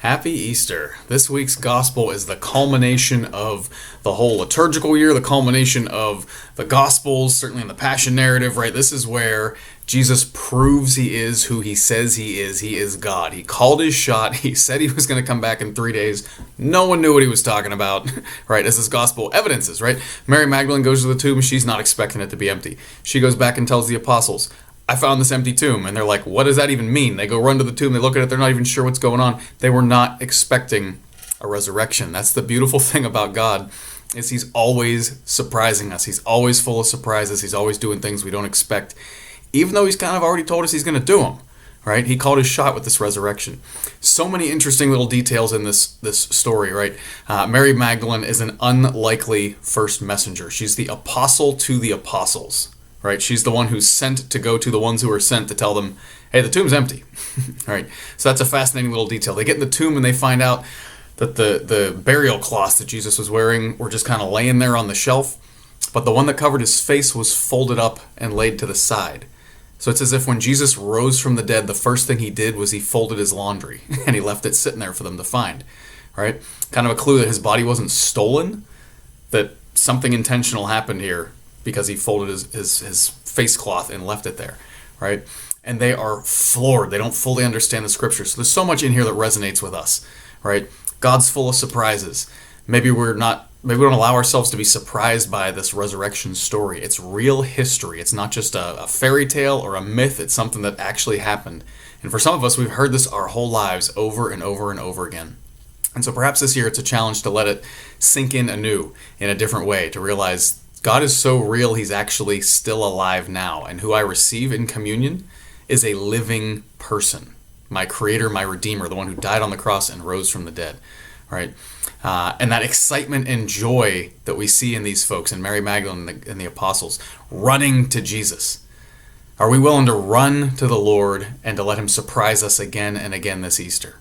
Happy Easter. This week's gospel is the culmination of the whole liturgical year, the culmination of the gospels, certainly in the Passion narrative, right? This is where Jesus proves he is who he says he is. He is God. He called his shot. He said he was going to come back in 3 days. No one knew what he was talking about, right? As this gospel evidences, right? Mary Magdalene goes to the tomb. She's not expecting it to be empty. She goes back and tells the apostles, I found this empty tomb. And they're like, what does that even mean? They go run to the tomb. They look at it. They're not even sure what's going on. They were not expecting a resurrection. That's the beautiful thing about God, is he's always surprising us. He's always full of surprises. He's always doing things we don't expect, even though he's kind of already told us he's going to do them, right? He called his shot with this resurrection. So many interesting little details in this story, right? Mary Magdalene is an unlikely first messenger. She's the apostle to the apostles, right? She's the one who's sent to go to the ones who are sent to tell them, hey, the tomb's empty, right? So that's a fascinating little detail. They get in the tomb and they find out that the burial cloths that Jesus was wearing were just kind of laying there on the shelf, but the one that covered his face was folded up and laid to the side. So it's as if when Jesus rose from the dead, the first thing he did was he folded his laundry and he left it sitting there for them to find, right? Kind of a clue that his body wasn't stolen, that something intentional happened here because he folded his face cloth and left it there, right? And they are floored. They don't fully understand the scriptures. So there's so much in here that resonates with us, right? God's full of surprises. Maybe we don't allow ourselves to be surprised by this resurrection story. It's real history. It's not just a fairy tale or a myth. It's something that actually happened. And for some of us, we've heard this our whole lives over and over and over again. And so perhaps this year it's a challenge to let it sink in anew in a different way, to realize God is so real, he's actually still alive now. And who I receive in communion is a living person. My creator, my redeemer, the one who died on the cross and rose from the dead, right? And that excitement and joy that we see in these folks, in Mary Magdalene and the apostles, running to Jesus. Are we willing to run to the Lord and to let him surprise us again and again this Easter?